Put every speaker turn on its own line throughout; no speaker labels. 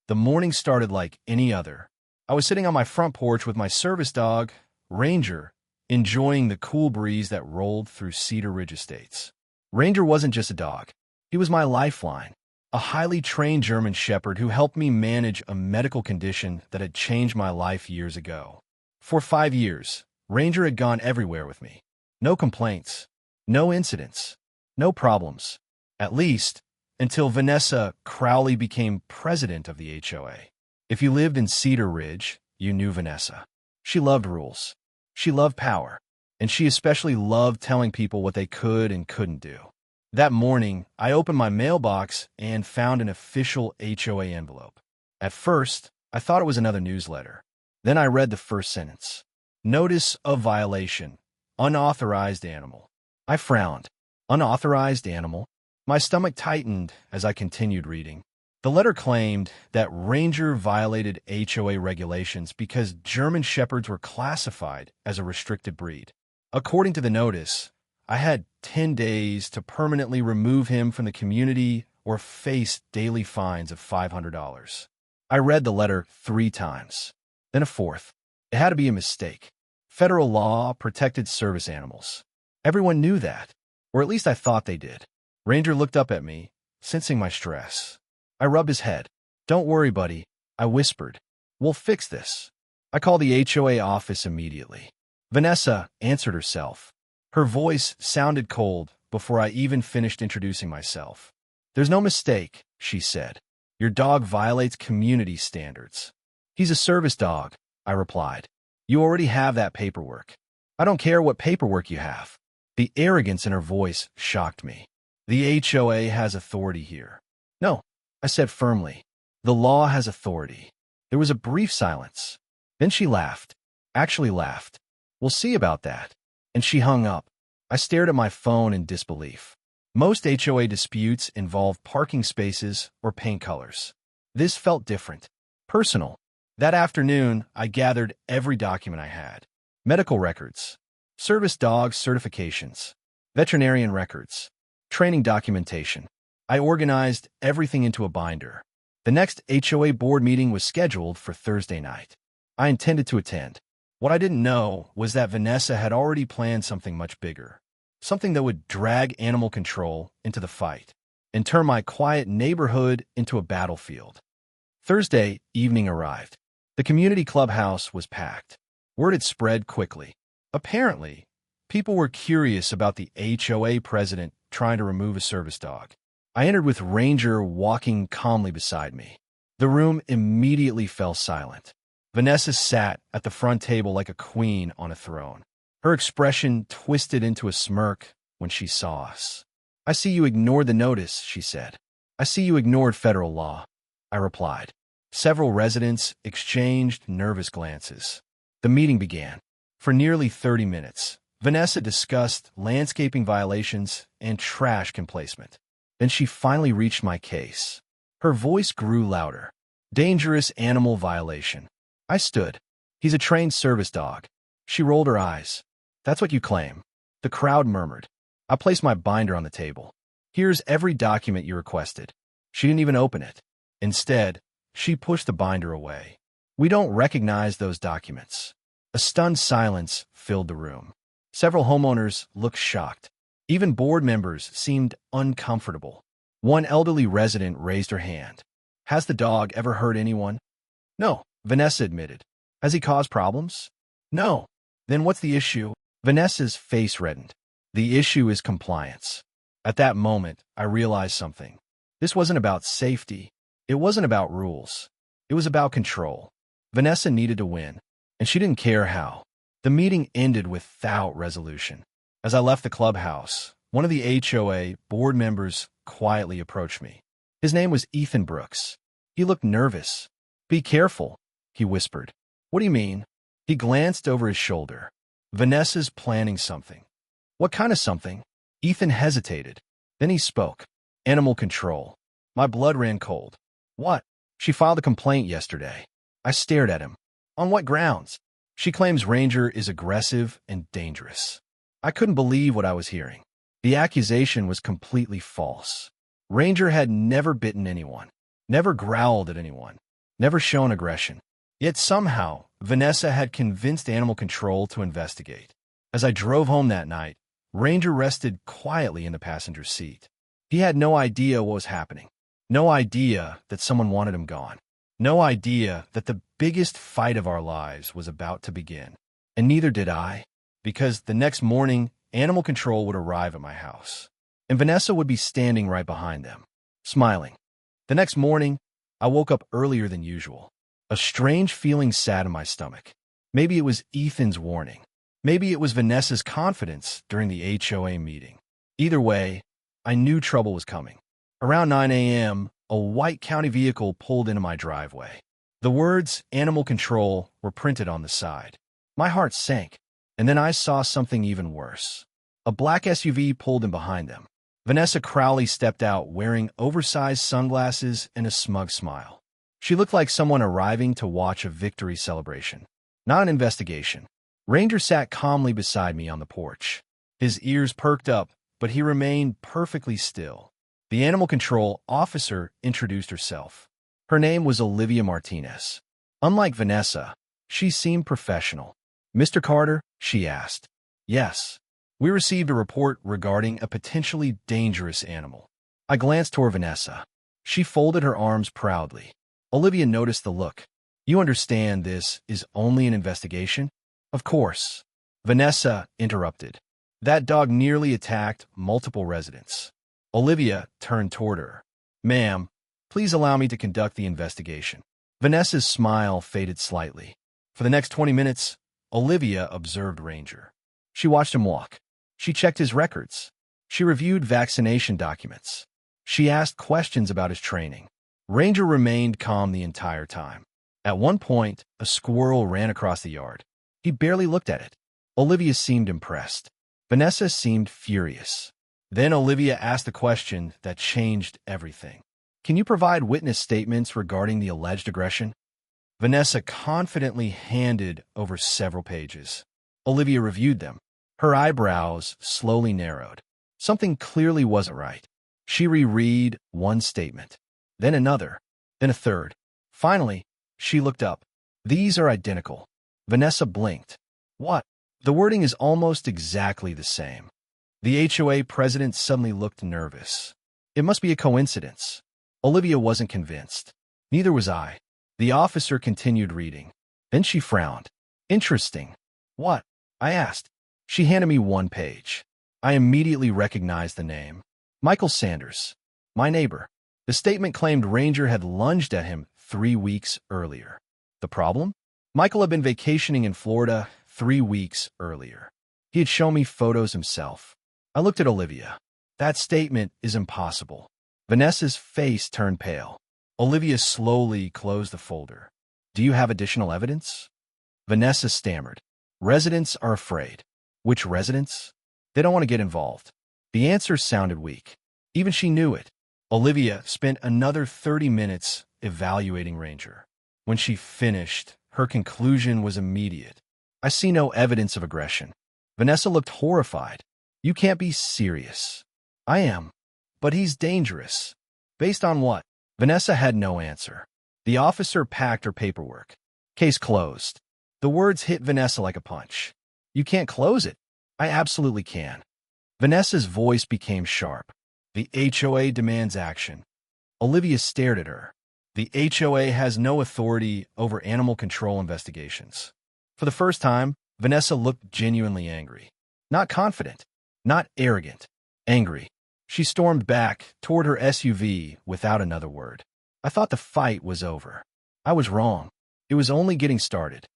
The morning started like any other. I was sitting on my front porch with my service dog, Ranger, enjoying the cool breeze that rolled through Cedar Ridge Estates. Ranger wasn't just a dog. He was my lifeline, a highly trained German Shepherd who helped me manage a medical condition that had changed my life years ago. For 5 years, Ranger had gone everywhere with me. No complaints, no incidents, no problems. At least, until Vanessa Crowley became president of the HOA. If you lived in Cedar Ridge, you knew Vanessa. She loved rules. She loved power. And she especially loved telling people what they could and couldn't do. That morning, I opened my mailbox and found an official HOA envelope. At first, I thought it was another newsletter. Then I read the first sentence. Notice of violation. Unauthorized animal. I frowned. Unauthorized animal? My stomach tightened as I continued reading. The letter claimed that Ranger violated HOA regulations because German Shepherds were classified as a restricted breed. According to the notice, I had 10 days to permanently remove him from the community or face daily fines of $500. I read the letter 3 times, then a fourth. It had to be a mistake. Federal law protected service animals. Everyone knew that, or at least I thought they did. Ranger looked up at me, sensing my stress. I rubbed his head. Don't worry, buddy, I whispered. We'll fix this. I called the HOA office immediately. Vanessa answered herself. Her voice sounded cold before I even finished introducing myself. There's no mistake, she said. Your dog violates community standards. He's a service dog, I replied. You already have that paperwork. I don't care what paperwork you have. The arrogance in her voice shocked me. The HOA has authority here. No, I said firmly. The law has authority. There was a brief silence. Then she laughed. Actually laughed. We'll see about that. And she hung up. I stared at my phone in disbelief. Most HOA disputes involve parking spaces or paint colors. This felt different. Personal. That afternoon, I gathered every document I had. Medical records. Service dog certifications. Veterinarian records. Training documentation. I organized everything into a binder. The next HOA board meeting was scheduled for Thursday night. I intended to attend. What I didn't know was that Vanessa had already planned something much bigger. Something that would drag animal control into the fight and turn my quiet neighborhood into a battlefield. Thursday evening arrived. The community clubhouse was packed. Word had spread quickly. Apparently, people were curious about the HOA president trying to remove a service dog. I entered with Ranger walking calmly beside me. The room immediately fell silent. Vanessa sat at the front table like a queen on a throne. Her expression twisted into a smirk when she saw us. I see you ignored the notice, she said. I see you ignored federal law, I replied. Several residents exchanged nervous glances. The meeting began. For nearly 30 minutes, Vanessa discussed landscaping violations and trash placement. Then she finally reached my case. Her voice grew louder. Dangerous animal violation. I stood. He's a trained service dog. She rolled her eyes. That's what you claim. The crowd murmured. I placed my binder on the table. Here's every document you requested. She didn't even open it. Instead, she pushed the binder away. We don't recognize those documents. A stunned silence filled the room. Several homeowners looked shocked. Even board members seemed uncomfortable. One elderly resident raised her hand. Has the dog ever hurt anyone? No, Vanessa admitted. Has he caused problems? No. Then what's the issue? Vanessa's face reddened. The issue is compliance. At that moment, I realized something. This wasn't about safety. It wasn't about rules. It was about control. Vanessa needed to win, and she didn't care how. The meeting ended without resolution. As I left the clubhouse, one of the HOA board members quietly approached me. His name was Ethan Brooks. He looked nervous. Be careful, he whispered. What do you mean? He glanced over his shoulder. Vanessa's planning something. What kind of something? Ethan hesitated. Then he spoke. Animal control. My blood ran cold. What? She filed a complaint yesterday. I stared at him. On what grounds? She claims Ranger is aggressive and dangerous. I couldn't believe what I was hearing. The accusation was completely false. Ranger had never bitten anyone, never growled at anyone, never shown aggression. Yet somehow, Vanessa had convinced animal control to investigate. As I drove home that night, Ranger rested quietly in the passenger seat. He had no idea what was happening. No idea that someone wanted him gone. No idea that the biggest fight of our lives was about to begin. And neither did I, because the next morning, animal control would arrive at my house, and Vanessa would be standing right behind them, smiling. The next morning, I woke up earlier than usual. A strange feeling sat in my stomach. Maybe it was Ethan's warning. Maybe it was Vanessa's confidence during the HOA meeting. Either way, I knew trouble was coming. Around 9 a.m., a white county vehicle pulled into my driveway. The words "animal control" were printed on the side. My heart sank, and then I saw something even worse. A black SUV pulled in behind them. Vanessa Crowley stepped out wearing oversized sunglasses and a smug smile. She looked like someone arriving to watch a victory celebration, not an investigation. Ranger sat calmly beside me on the porch. His ears perked up, but he remained perfectly still. The animal control officer introduced herself. Her name was Olivia Martinez. Unlike Vanessa, she seemed professional. "Mr. Carter?" she asked. "Yes. We received a report regarding a potentially dangerous animal." I glanced toward Vanessa. She folded her arms proudly. Olivia noticed the look. "You understand this is only an investigation?" "Of course." Vanessa interrupted. "That dog nearly attacked multiple residents." Olivia turned toward her. "Ma'am, please allow me to conduct the investigation." Vanessa's smile faded slightly. For the next 20 minutes, Olivia observed Ranger. She watched him walk. She checked his records. She reviewed vaccination documents. She asked questions about his training. Ranger remained calm the entire time. At one point, a squirrel ran across the yard. He barely looked at it. Olivia seemed impressed. Vanessa seemed furious. Then Olivia asked a question that changed everything. "Can you provide witness statements regarding the alleged aggression?" Vanessa confidently handed over several pages. Olivia reviewed them. Her eyebrows slowly narrowed. Something clearly wasn't right. She reread one statement, then another, then a third. Finally, she looked up. "These are identical." Vanessa blinked. "What?" "The wording is almost exactly the same." The HOA president suddenly looked nervous. It must be a coincidence. Olivia wasn't convinced. Neither was I. The officer continued reading. Then she frowned. "Interesting." "What?" I asked. She handed me one page. I immediately recognized the name. Michael Sanders. My neighbor. The statement claimed Ranger had lunged at him 3 weeks earlier. The problem? Michael had been vacationing in Florida 3 weeks earlier. He had shown me photos himself. I looked at Olivia. "That statement is impossible." Vanessa's face turned pale. Olivia slowly closed the folder. "Do you have additional evidence?" Vanessa stammered. "Residents are afraid." "Which residents?" "They don't want to get involved." The answer sounded weak. Even she knew it. Olivia spent another 30 minutes evaluating Ranger. When she finished, her conclusion was immediate. "I see no evidence of aggression." Vanessa looked horrified. "You can't be serious." "I am. But he's dangerous." "Based on what?" Vanessa had no answer. The officer packed her paperwork. "Case closed." The words hit Vanessa like a punch. "You can't close it." "I absolutely can." Vanessa's voice became sharp. "The HOA demands action." Olivia stared at her. "The HOA has no authority over animal control investigations." For the first time, Vanessa looked genuinely angry. Not confident. Not arrogant. Angry. She stormed back toward her SUV without another word. I thought the fight was over. I was wrong. It was only getting started.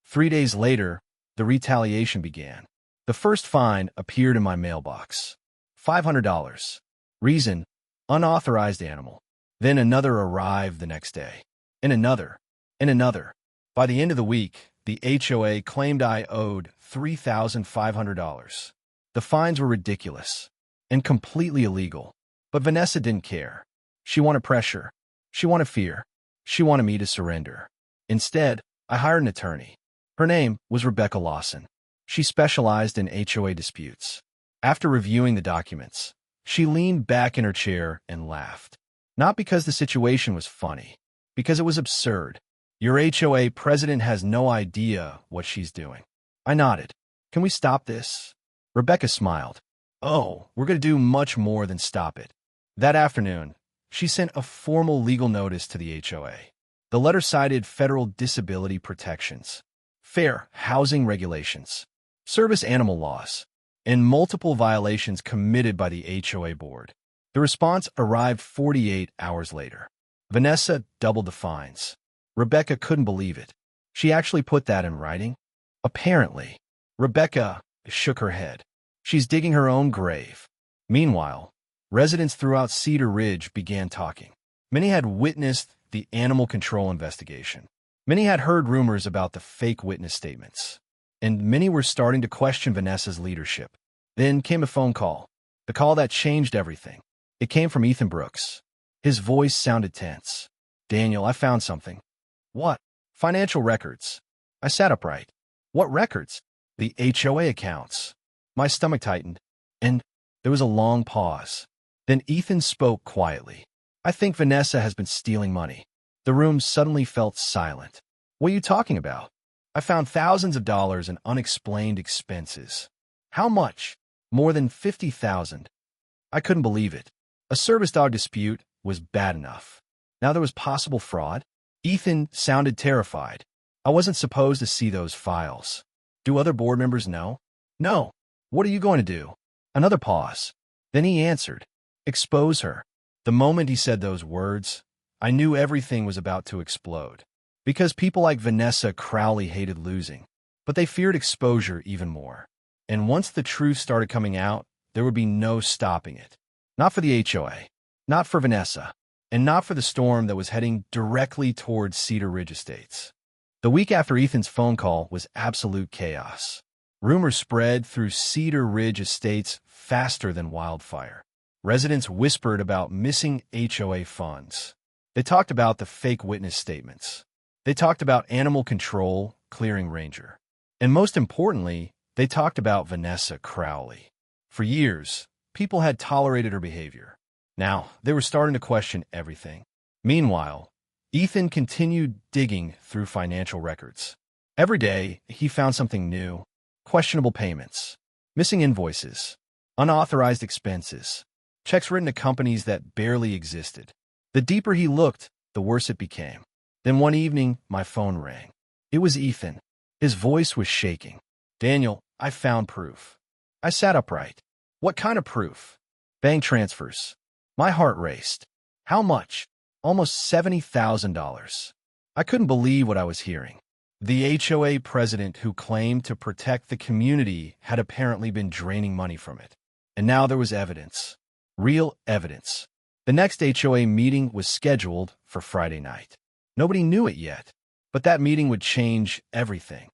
3 days later, the retaliation began. The first fine appeared in my mailbox. $500. Reason: unauthorized animal. Then another arrived the next day. And another. And another. By the end of the week, the HOA claimed I owed $3,500. The fines were ridiculous and completely illegal. But Vanessa didn't care. She wanted pressure. She wanted fear. She wanted me to surrender. Instead, I hired an attorney. Her name was Rebecca Lawson. She specialized in HOA disputes. After reviewing the documents, she leaned back in her chair and laughed. Not because the situation was funny, Because it was absurd. Your HOA president has no idea what she's doing. I nodded. Can we stop this? Rebecca smiled. Oh, we're going to do much more than stop it. That afternoon, she sent a formal legal notice to the HOA. The letter cited federal disability protections, fair housing regulations, service animal laws, and multiple violations committed by the HOA board. The response arrived 48 hours later. Vanessa doubled the fines. Rebecca couldn't believe it. She actually put that in writing? Apparently. Rebecca shook her head. She's digging her own grave. Meanwhile, residents throughout Cedar Ridge began talking. Many had witnessed the animal control investigation. Many had heard rumors about the fake witness statements. And many were starting to question Vanessa's leadership. Then came a phone call. The call that changed everything. It came from Ethan Brooks. His voice sounded tense. Daniel, I found something. What? Financial records. I sat upright. What records? The HOA accounts. My stomach tightened, and there was a long pause. Then Ethan spoke quietly. I think Vanessa has been stealing money. The room suddenly felt silent. What are you talking about? I found thousands of dollars in unexplained expenses. How much? More than $50,000. I couldn't believe it. A service dog dispute was bad enough. Now there was possible fraud? Ethan sounded terrified. I wasn't supposed to see those files. Do other board members know? No. What are you going to do? Another pause. Then he answered. Expose her. The moment he said those words, I knew everything was about to explode. Because people like Vanessa Crowley hated losing, but they feared exposure even more. And once the truth started coming out, there would be no stopping it. Not for the HOA, not for Vanessa, and not for the storm that was heading directly towards Cedar Ridge Estates. The week after Ethan's phone call was absolute chaos. Rumors spread through Cedar Ridge Estates faster than wildfire. Residents whispered about missing HOA funds. They talked about the fake witness statements. They talked about animal control clearing Ranger. And most importantly, they talked about Vanessa Crowley. For years, people had tolerated her behavior. Now, they were starting to question everything. Meanwhile, Ethan continued digging through financial records. Every day, he found something new. Questionable payments, missing invoices, unauthorized expenses, checks written to companies that barely existed. The deeper he looked, the worse it became. Then one evening, my phone rang. It was Ethan. His voice was shaking. Daniel, I found proof. I sat upright. What kind of proof? Bank transfers. My heart raced. How much? Almost $70,000. I couldn't believe what I was hearing. The HOA president who claimed to protect the community had apparently been draining money from it. And now there was evidence. Real evidence. The next HOA meeting was scheduled for Friday night. Nobody knew it yet, but that meeting would change everything.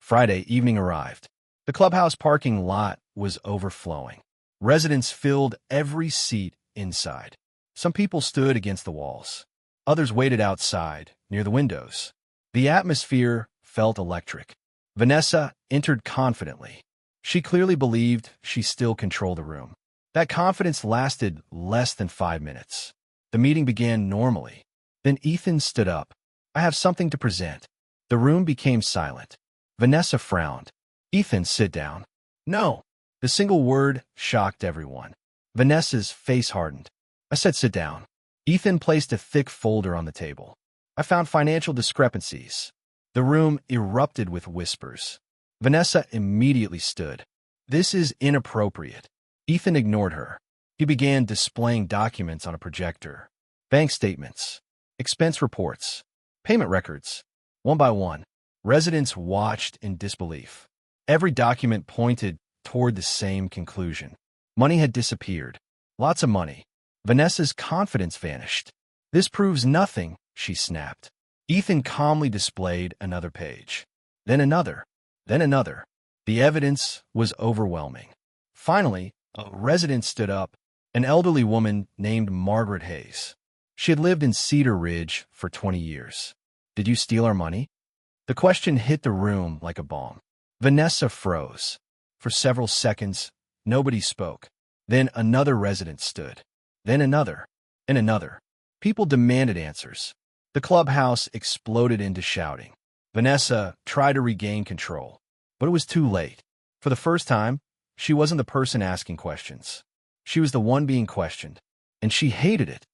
Friday evening arrived. The clubhouse parking lot was overflowing. Residents filled every seat inside. Some people stood against the walls. Others waited outside, near the windows. The atmosphere felt electric. Vanessa entered confidently. She clearly believed she still controlled the room. That confidence lasted less than 5 minutes. The meeting began normally. Then Ethan stood up. I have something to present. The room became silent. Vanessa frowned. Ethan, sit down. No. The single word shocked everyone. Vanessa's face hardened. I said sit down. Ethan placed a thick folder on the table. I found financial discrepancies. The room erupted with whispers. Vanessa immediately stood. This is inappropriate. Ethan ignored her. He began displaying documents on a projector. Bank statements, expense reports, payment records. One by one, residents watched in disbelief. Every document pointed toward the same conclusion. Money had disappeared. Lots of money. Vanessa's confidence vanished. This proves nothing, she snapped. Ethan calmly displayed another page. Then another. Then another. The evidence was overwhelming. Finally, a resident stood up, an elderly woman named Margaret Hayes. She had lived in Cedar Ridge for 20 years. Did you steal our money? The question hit the room like a bomb. Vanessa froze. For several seconds, nobody spoke. Then another resident stood. Then another. And another. People demanded answers. The clubhouse exploded into shouting. Vanessa tried to regain control, but it was too late. For the first time, she wasn't the person asking questions. She was the one being questioned, and she hated it.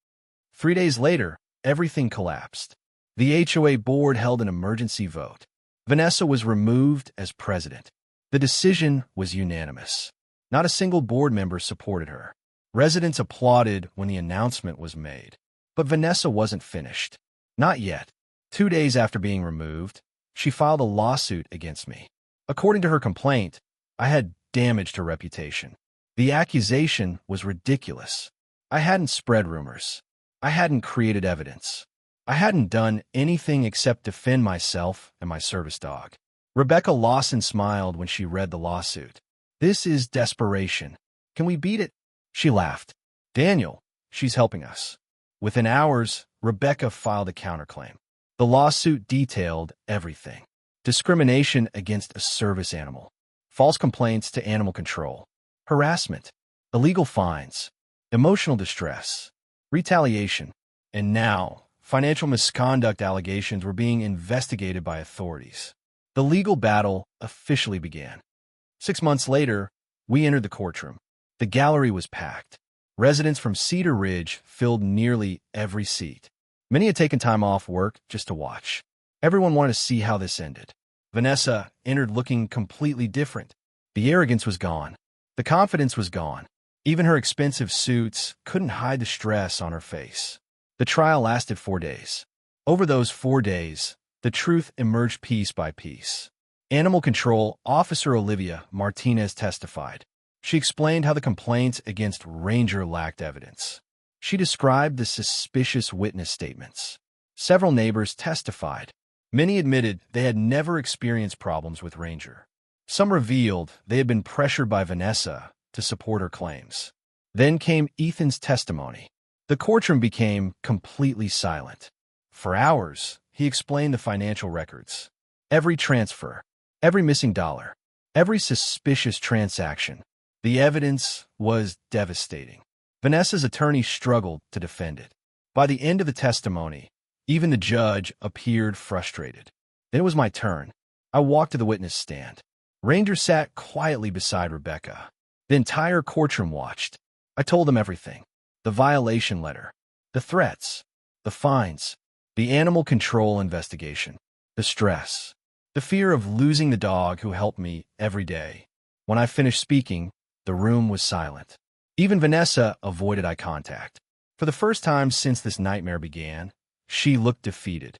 3 days later, everything collapsed. The HOA board held an emergency vote. Vanessa was removed as president. The decision was unanimous. Not a single board member supported her. Residents applauded when the announcement was made. But Vanessa wasn't finished. Not yet. 2 days after being removed, she filed a lawsuit against me. According to her complaint, I had damaged her reputation. The accusation was ridiculous. I hadn't spread rumors. I hadn't created evidence. I hadn't done anything except defend myself and my service dog. Rebecca Lawson smiled when she read the lawsuit. This is desperation. Can we beat it? She laughed. Daniel, she's helping us. Within hours, Rebecca filed a counterclaim. The lawsuit detailed everything. Discrimination against a service animal, false complaints to animal control, harassment, illegal fines, emotional distress, retaliation, and now, financial misconduct allegations were being investigated by authorities. The legal battle officially began. 6 months later, we entered the courtroom. The gallery was packed. Residents from Cedar Ridge filled nearly every seat. Many had taken time off work just to watch. Everyone wanted to see how this ended. Vanessa entered looking completely different. The arrogance was gone. The confidence was gone. Even her expensive suits couldn't hide the stress on her face. The trial lasted 4 days. Over those 4 days, the truth emerged piece by piece. Animal Control Officer Olivia Martinez testified. She explained how the complaints against Ranger lacked evidence. She described the suspicious witness statements. Several neighbors testified. Many admitted they had never experienced problems with Ranger. Some revealed they had been pressured by Vanessa to support her claims. Then came Ethan's testimony. The courtroom became completely silent. For hours, he explained the financial records. Every transfer, every missing dollar, every suspicious transaction. The evidence was devastating. Vanessa's attorney struggled to defend it. By the end of the testimony, even the judge appeared frustrated. Then it was my turn. I walked to the witness stand. Ranger sat quietly beside Rebecca. The entire courtroom watched. I told them everything. The violation letter, the threats, the fines, the animal control investigation, the stress, the fear of losing the dog who helped me every day. When I finished speaking, the room was silent. Even Vanessa avoided eye contact. For the first time since this nightmare began, she looked defeated.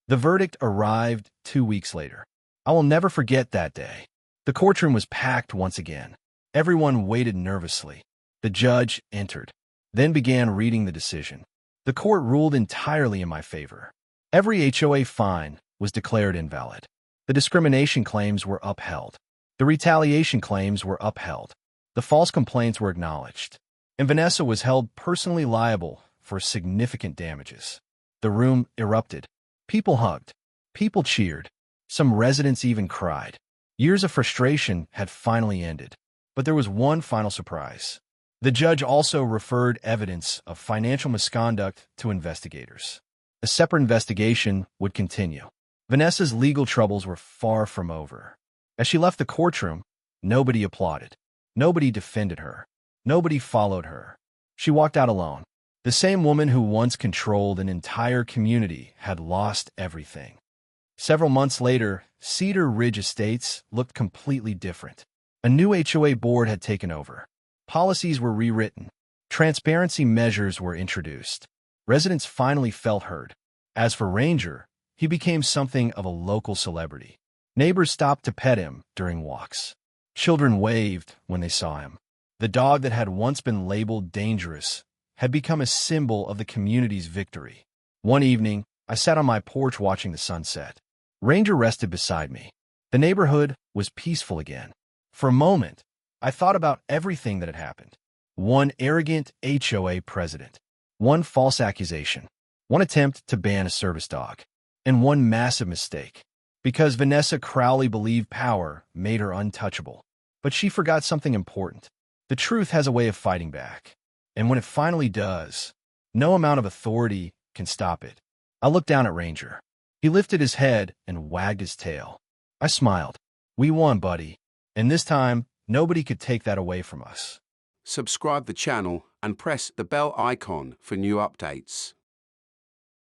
The verdict arrived 2 weeks later. I will never forget that day. The courtroom was packed once again. Everyone waited nervously. The judge entered, then began reading the decision. The court ruled entirely in my favor. Every HOA fine was declared invalid. The discrimination claims were upheld. The retaliation claims were upheld. The false complaints were acknowledged. And Vanessa was held personally liable for significant damages. The room erupted. People hugged. People cheered. Some residents even cried. Years of frustration had finally ended. But there was one final surprise. The judge also referred evidence of financial misconduct to investigators. A separate investigation would continue. Vanessa's legal troubles were far from over. As she left the courtroom, nobody applauded. Nobody defended her. Nobody followed her. She walked out alone. The same woman who once controlled an entire community had lost everything. Several months later, Cedar Ridge Estates looked completely different. A new HOA board had taken over. Policies were rewritten. Transparency measures were introduced. Residents finally felt heard. As for Ranger, he became something of a local celebrity. Neighbors stopped to pet him during walks. Children waved when they saw him. The dog that had once been labeled dangerous had become a symbol of the community's victory. One evening, I sat on my porch watching the sunset. Ranger rested beside me. The neighborhood was peaceful again. For a moment, I thought about everything that had happened. One arrogant HOA president, one false accusation, one attempt to ban a service dog, and one massive mistake. Because Vanessa Crowley believed power made her untouchable. But she forgot something important. The truth has a way of fighting back. And when it finally does, no amount of authority can stop it. I looked down at Ranger. He lifted his head and wagged his tail. I smiled. We won, buddy. And this time, nobody could take that away from us.
Subscribe the channel and press the bell icon for new updates.